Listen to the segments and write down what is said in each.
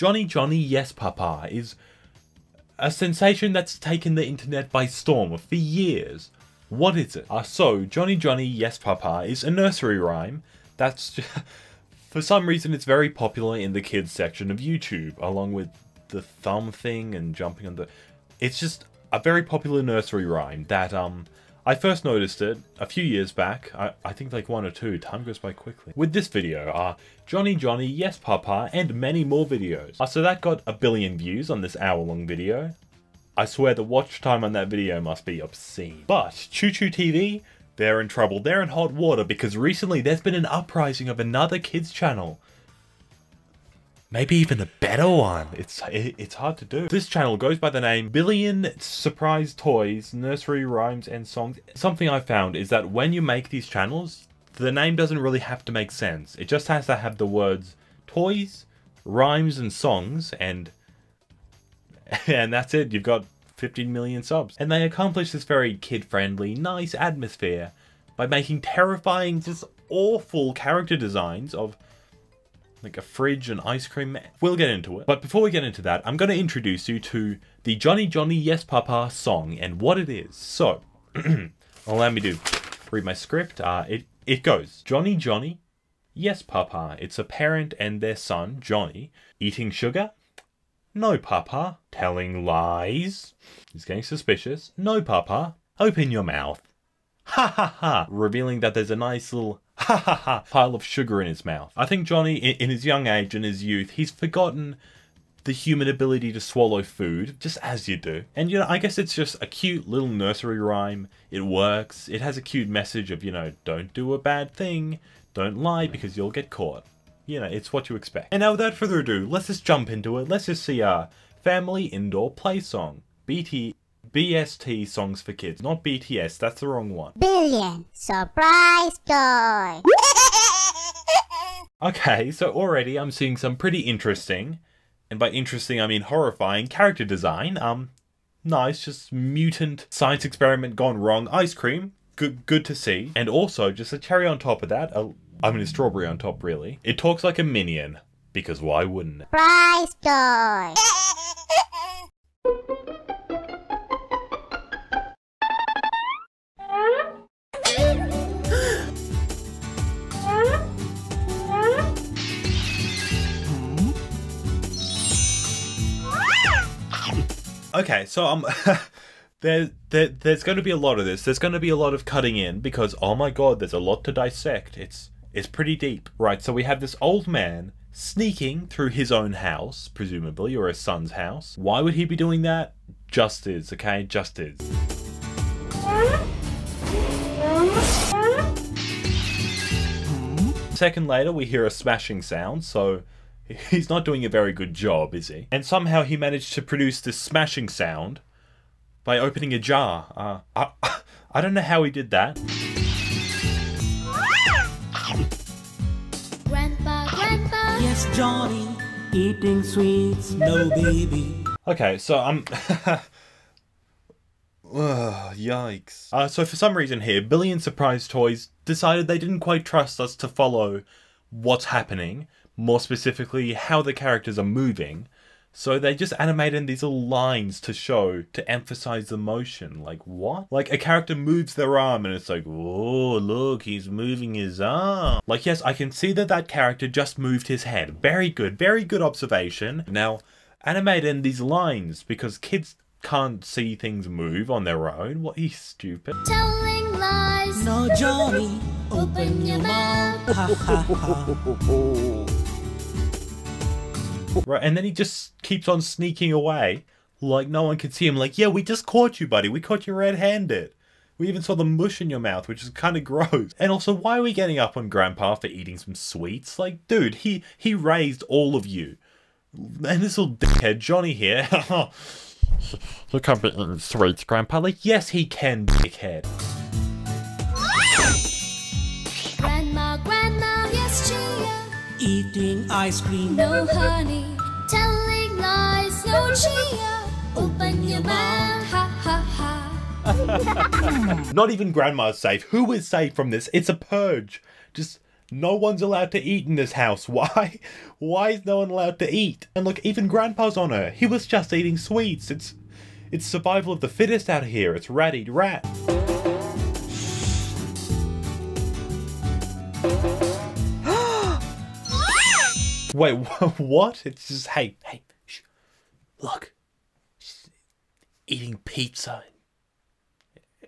Johnny Johnny Yes Papa is a sensation that's taken the internet by storm for years. What is it? So, Johnny Johnny Yes Papa is a nursery rhyme that's just, for some reason it's very popular in the kids section of YouTube, along with the thumb thing and jumping on the... It's just a very popular nursery rhyme that, I first noticed it a few years back, I think like 1 or 2, time goes by quickly. With this video, Johnny Johnny Yes Papa, and many more videos. So that got 1 billion views on this hour-long video. I swear the watch time on that video must be obscene. But Choo Choo TV, they're in trouble, they're in hot water, because recently there's been an uprising of another kids channel. Maybe even a better one. It's hard to do. This channel goes by the name Billion Surprise Toys, Nursery Rhymes and Songs. Something I found is that when you make these channels, the name doesn't really have to make sense. It just has to have the words toys, rhymes and songs, and that's it. You've got 15 million subs. And they accomplish this very kid-friendly, nice atmosphere by making terrifying, just awful character designs of like a fridge and ice cream man. We'll get into it. But before we get into that, I'm going to introduce you to the Johnny Johnny Yes Papa song and what it is. So, allow me to read my script. It goes, Johnny Johnny Yes Papa. It's a parent and their son, Johnny. Eating sugar? No, Papa. Telling lies? He's getting suspicious. No, Papa. Open your mouth. Ha ha ha. Revealing that there's a nice little ha ha ha pile of sugar in his mouth. I think Johnny, in his young age and his youth, he's forgotten the human ability to swallow food, just as you do. And, you know, I guess it's just a cute little nursery rhyme. It works. It has a cute message of, you know, don't do a bad thing. Don't lie because you'll get caught. You know, it's what you expect. And now without further ado, let's just jump into it. Let's just see our family indoor play song. BST songs for kids, not BTS, that's the wrong one. Billion Surprise Toy. Okay, so already I'm seeing some pretty interesting, and by interesting I mean horrifying, character design. Nice, just mutant science experiment gone wrong ice cream. Good to see. And also, just a cherry on top of that, I mean a strawberry on top really. It talks like a minion, because why wouldn't it? Surprise Toy. Okay, so there's going to be a lot of this. There's going to be a lot of cutting in because, oh my god, there's a lot to dissect. It's pretty deep. Right, so we have this old man sneaking through his own house, presumably, or his son's house. Why would he be doing that? Just is, okay? Just is. A second later, we hear a smashing sound, so he's not doing a very good job, is he? And somehow he managed to produce this smashing sound by opening a jar. I don't know how he did that. Grandpa, yes, Johnny, eating sweets, no baby. Okay, so yikes. So for some reason here, Billion Surprise Toys decided they didn't quite trust us to follow what's happening, more specifically how the characters are moving. So they just animated these little lines to emphasize the motion. Like, what? Like, a character moves their arm and it's like, oh, look, he's moving his arm. Like, yes, I can see that character just moved his head. Very good observation. Now, animate in these lines because kids can't see things move on their own. What, he's stupid. Telling lies. No, Johnny, open your mouth. Ha ha ha. Right, and then he just keeps on sneaking away like no one can see him. Like, yeah, we just caught you, buddy. We caught you red-handed. We even saw the mush in your mouth, which is kind of gross. And also, why are we getting up on Grandpa for eating some sweets? Like, dude, he raised all of you. And this little dickhead Johnny here. You can't be eating sweets, Grandpa. Like, yes, he can, dickhead. Grandma, yes, Chia. Eating ice cream, no honey. Telling lies, no Chia. Open your mouth, ha ha ha. Not even Grandma's safe. Who is safe from this? It's a purge. Just No one's allowed to eat in this house. Why? Why is no one allowed to eat? And look, even Grandpa's on her. He was just eating sweets. It's survival of the fittest out here. It's rat. Wait, what? It's just, hey, shh, look. She's eating pizza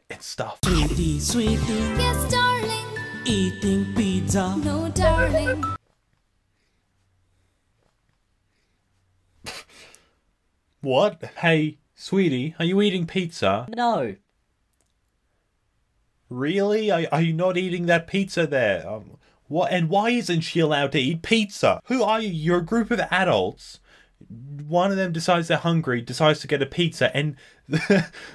and stuff. Sweetie, yes, darling. Eating pizza. No, darling. What? Hey, sweetie, are you eating pizza? No. Really? Are you not eating that pizza there? What? And why isn't she allowed to eat pizza? Who are you? You're a group of adults. One of them decides they're hungry, decides to get a pizza, and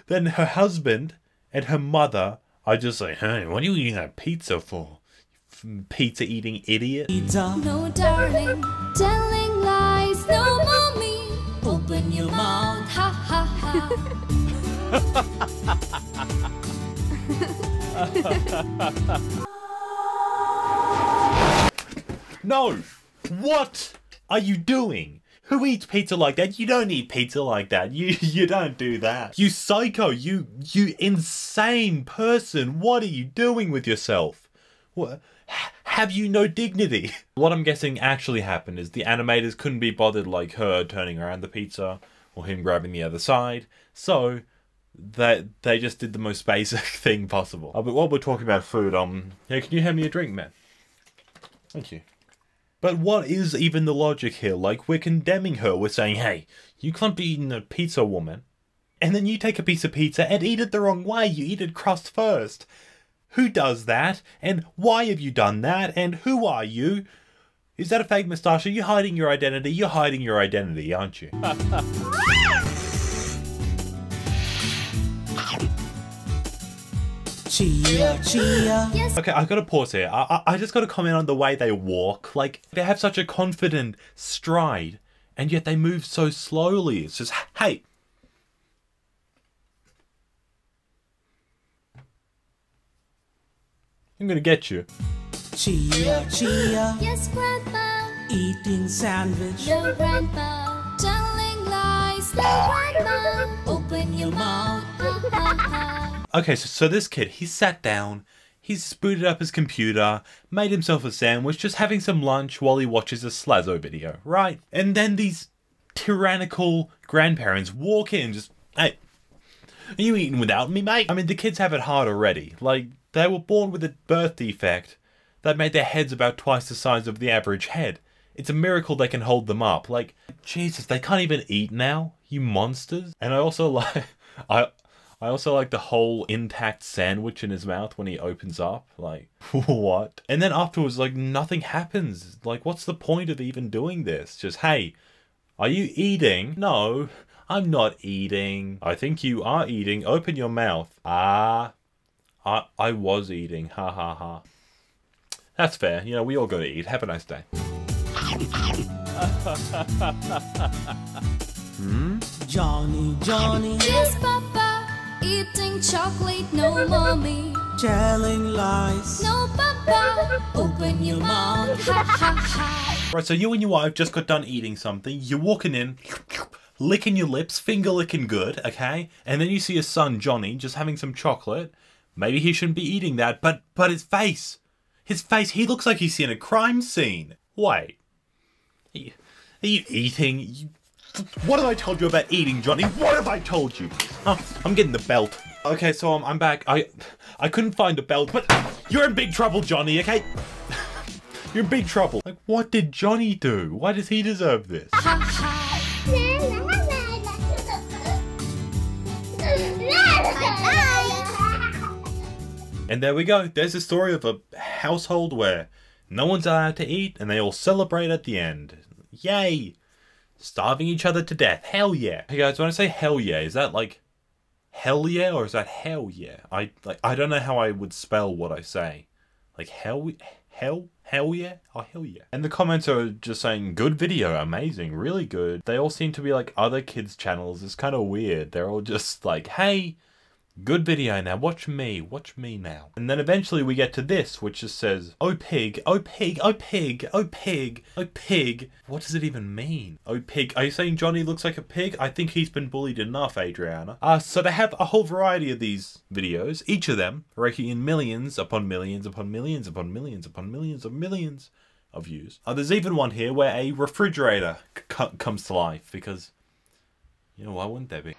then her husband and her mother are just like, hey, what are you eating that pizza for? Pizza eating idiot. Pizza. No, darling. Telling lies. No, mommy. Open your mouth. Ha ha ha. No! What are you doing? Who eats pizza like that? You don't eat pizza like that. You don't do that. You psycho, you insane person. What are you doing with yourself? What? Have you no dignity? What I'm guessing actually happened is the animators couldn't be bothered like her turning around the pizza or him grabbing the other side. So they just did the most basic thing possible. But while we're talking about food, yeah, can you hand me a drink, man? Thank you. But what is even the logic here? Like, we're condemning her. We're saying, hey, you can't be eating a pizza, woman. And then you take a piece of pizza and eat it the wrong way. You eat it crust first. Who does that? And why have you done that? And who are you? Is that a fake moustache? Are you hiding your identity? You're hiding your identity, aren't you? Chia. Yes. Okay, I've got to pause here. I just got to comment on the way they walk. Like, they have such a confident stride, and yet they move so slowly. It's just, hey. I'm gonna get you. Chia. Yes, Grandpa. Eating sandwich. No, Grandpa. Telling lies. No, Grandpa. Open your mouth. Ha ha ha. Okay, so this kid, he sat down, he's booted up his computer, made himself a sandwich, just having some lunch while he watches a Slazo video, right? And then these tyrannical grandparents walk in, just, hey, are you eating without me, mate? I mean, the kids have it hard already. Like, they were born with a birth defect that made their heads about twice the size of the average head. It's a miracle they can hold them up. Like, Jesus, they can't even eat now, you monsters. And I also like, I also like the whole intact sandwich in his mouth when he opens up. Like, what? And then afterwards, like, nothing happens. Like, what's the point of even doing this? Just, hey, are you eating? No, I'm not eating. I think you are eating. Open your mouth. I was eating. Ha ha ha. That's fair. You know, we all gotta eat. Have a nice day. Johnny. Yes, Papa. Eating chocolate, no, mommy. Telling lies. No, Papa. Open your mouth. Ha ha ha. Right, so you and your wife just got done eating something. You're walking in, licking your lips, finger licking good, okay? And then you see your son, Johnny, just having some chocolate. Maybe he shouldn't be eating that, but his face. His face, he looks like he's seen a crime scene. Wait. Are you eating? What have I told you about eating, Johnny? What have I told you? Oh, I'm getting the belt. Okay, so I'm back. I couldn't find a belt, but you're in big trouble, Johnny, okay? You're in big trouble. Like, what did Johnny do? Why does he deserve this? And there we go. There's a story of a household where no one's allowed to eat and they all celebrate at the end. Yay! Starving each other to death. Hell yeah. Hey guys, when I say hell yeah, is that like hell yeah or is that hell yeah? I don't know how I would spell what I say. Like hell yeah? Oh, hell yeah. And the comments are just saying, good video, amazing, really good. They all seem to be like other kids' channels. It's kind of weird. They're all just like, hey, Good video now, watch me now. And then eventually we get to this, which just says, oh pig, oh pig, oh pig, oh pig, oh pig. What does it even mean? Oh pig, are you saying Johnny looks like a pig? I think he's been bullied enough, Adriana. So they have a whole variety of these videos, each of them raking in millions upon millions upon millions upon millions upon millions of millions of views. There's even one here where a refrigerator comes to life because, you know, why wouldn't there be?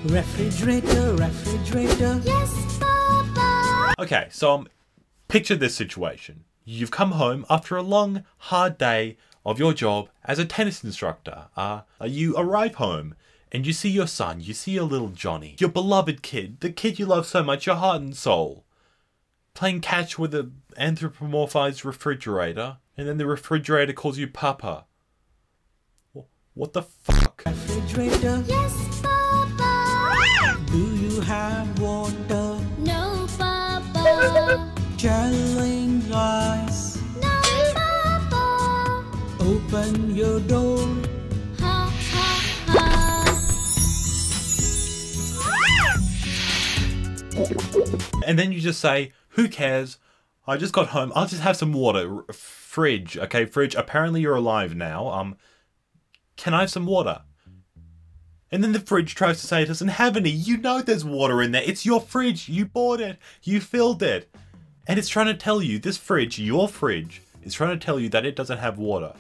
Refrigerator, refrigerator. Yes, Papa. Okay, so picture this situation. You've come home after a long, hard day of your job as a tennis instructor. You arrive home and you see your son, you see your little Johnny, your beloved kid, the kid you love so much, your heart and soul, playing catch with an anthropomorphized refrigerator, and then the refrigerator calls you Papa. What the fuck? Refrigerator. Yes, Papa. Do you have water? No, Papa. Telling lies. No, Papa. Open your door. Ha, ha, ha. And then you just say, who cares? I just got home. I'll just have some water. Fridge. Okay, fridge. Apparently you're alive now. Can I have some water? And then the fridge tries to say it doesn't have any. You know there's water in there. It's your fridge. You bought it. You filled it. And it's trying to tell you, this fridge, your fridge, is trying to tell you that it doesn't have water.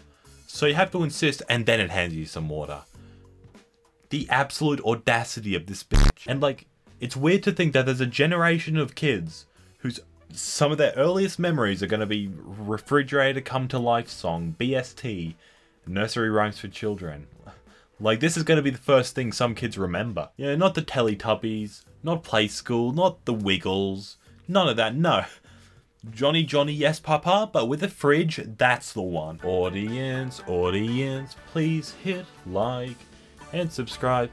So you have to insist, and then it hands you some water. The absolute audacity of this bitch. And like, it's weird to think that there's a generation of kids whose some of their earliest memories are going to be Refrigerator Come to Life song, BST, Nursery Rhymes for Children. Like, this is going to be the first thing some kids remember. You know, not the Teletubbies, not Play School, not the Wiggles, none of that, no. Johnny Johnny Yes Papa, but with a fridge, that's the one. Audience, please hit like and subscribe,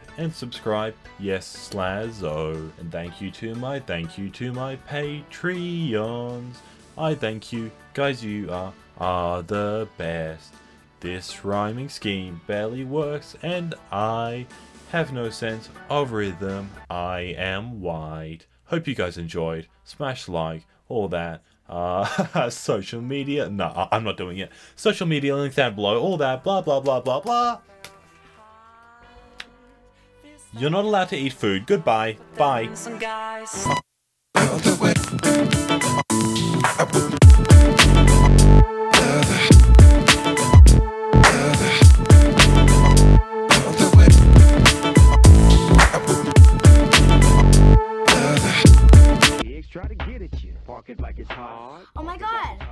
yes, Slazo. And thank you to my Patreons. I thank you, guys, you are the best. This rhyming scheme barely works, and I have no sense of rhythm. I am white. Hope you guys enjoyed. Smash like, all that. Social media. No, I'm not doing it. Social media links down below. All that. Blah, blah, blah, blah, blah. You're not allowed to eat food. Goodbye. Bye. Some guys. Try to get at you. Park it like it's hard. Oh my god!